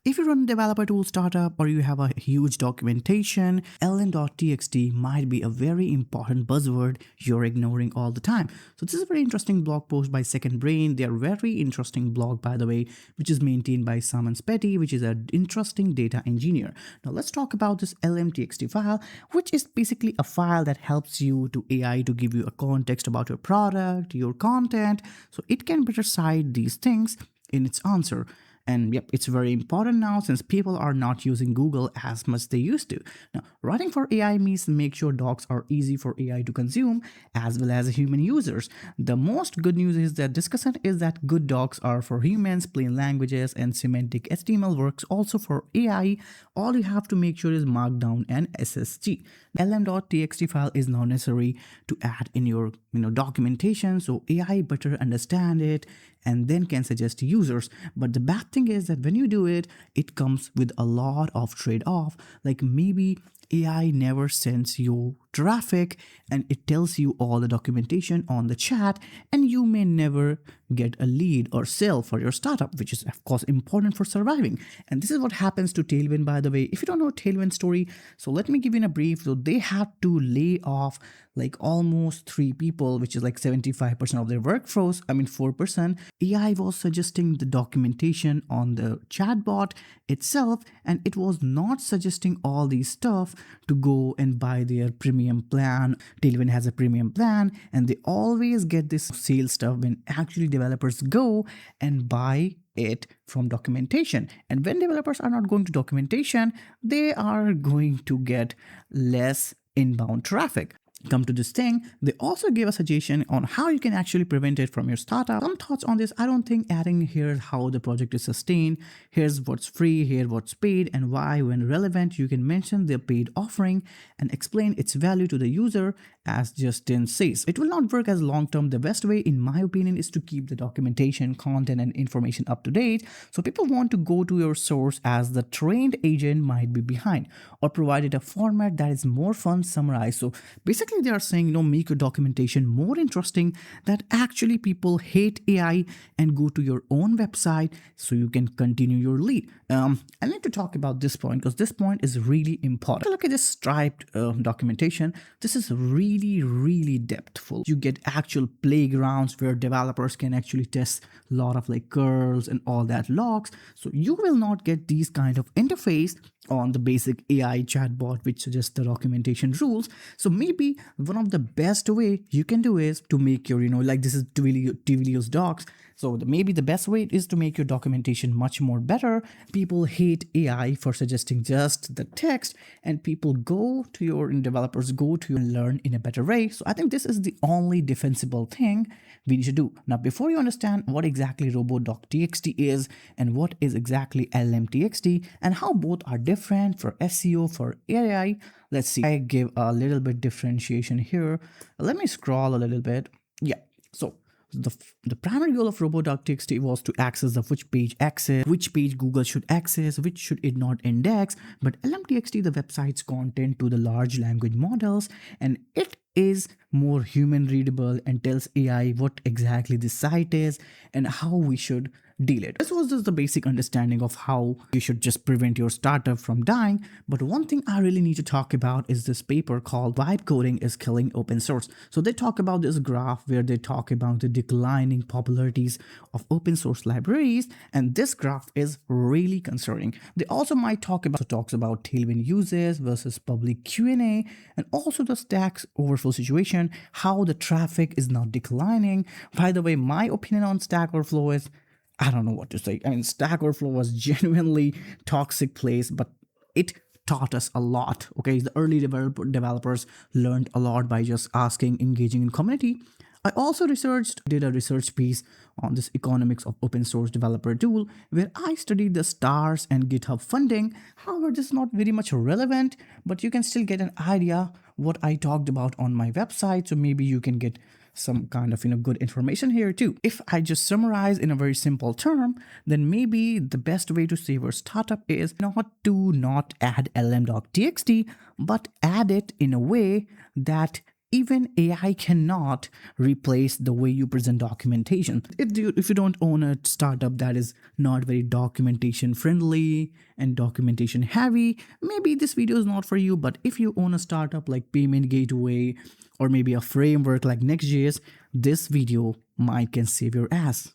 If you run a developer tool startup or you have a huge documentation, llm.txt might be a very important buzzword you're ignoring all the time. So this is a very interesting blog post by Second Brain. They are very interesting blog, by the way, which is maintained by Simon Spetty, which is an interesting data engineer. Now let's talk about this llm.txt file, which is basically a file that helps you to AI to give you a context about your product, your content, so it can better cite these things in its answer. And yep, it's very important now since people are not using Google as much they used to. Now, writing for AI means make sure docs are easy for AI to consume as well as human users. The most good news is that discussion is that good docs are for humans, plain languages, and semantic HTML works also for AI. All you have to make sure is Markdown and SSG. llm.txt file is now necessary to add in your documentation so AI better understand it and then can suggest to users. But the bad thing is that when you do it, it comes with a lot of trade-off. Like maybe AI never sends you traffic and it tells you all the documentation on the chat, and you may never get a lead or sale for your startup, which is of course important for surviving. And this is what happens to Tailwind, by the way. If you don't know Tailwind story, so let me give you in a brief. So they had to lay off like almost 3 people, which is like 75% of their workforce. 4%. AI was suggesting the documentation on the chatbot itself, and it was not suggesting all these stuff to go and buy their premium plan. Tailwind has a premium plan, and they always get this sales stuff when actually developers go and buy it from documentation. And when developers are not going to documentation, they are going to get less inbound traffic. Come to this thing, they also gave a suggestion on how you can actually prevent it from your startup. Some thoughts on this. I don't think adding here how the project is sustained, here's what's free, here what's paid, and why. When relevant, you can mention the paid offering and explain its value to the user. As Justin says, it will not work as long term. The best way in my opinion is to keep the documentation, content, and information up to date, so people want to go to your source, as the trained agent might be behind, or provided a format that is more fun summarized. So basically they are saying, make your documentation more interesting, that actually people hate AI and go to your own website so you can continue your lead. I need to talk about this point because this point is really important. Look at this striped documentation. This is really depthful. You get actual playgrounds where developers can actually test a lot of like curls and all that logs. So you will not get these kind of interface on the basic AI chatbot which suggests the documentation rules. So maybe one of the best way you can do is to make your, like this is Twilio's docs. So maybe the best way is to make your documentation much more better. People hate AI for suggesting just the text, and people go to your developers go to and learn in a better way. So I think this is the only defensible thing we need to do. Now, before you understand what exactly Robots.txt is and what is exactly llm.txt and how both are different for SEO, for AI, let's see. I give a little bit differentiation here. Let me scroll a little bit. Yeah, so the primary goal of Robots.txt was to access the which page Google should access, which should it not index. But llm.txt, the website's content to the large language models, and it is more human readable and tells AI what exactly the site is and how we should deal it. This was just the basic understanding of how you should just prevent your startup from dying. But one thing I really need to talk about is this paper called Vibe Coding is Killing Open Source. So they talk about this graph where they talk about the declining popularities of open source libraries, and this graph is really concerning. They also might talks about Tailwind uses versus public Q&A, and also the Stack Overflow situation, how the traffic is not declining. By the way, my opinion on Stack Overflow is, I don't know what to say. Stack Overflow was genuinely toxic place, but it taught us a lot. Okay, the early developers learned a lot by just asking, engaging in community. I also did a research piece on this economics of open source developer tool, where I studied the stars and GitHub funding. However, this is not very much relevant, but you can still get an idea what I talked about on my website. So maybe you can get some kind of good information here too. If I just summarize in a very simple term, then maybe the best way to save our startup is not add llm.txt, but add it in a way that Even AI cannot replace the way you present documentation. If you don't own a startup that is not very documentation friendly and documentation heavy, maybe this video is not for you. But if you own a startup like Payment Gateway or maybe a framework like Next.js, this video might can save your ass.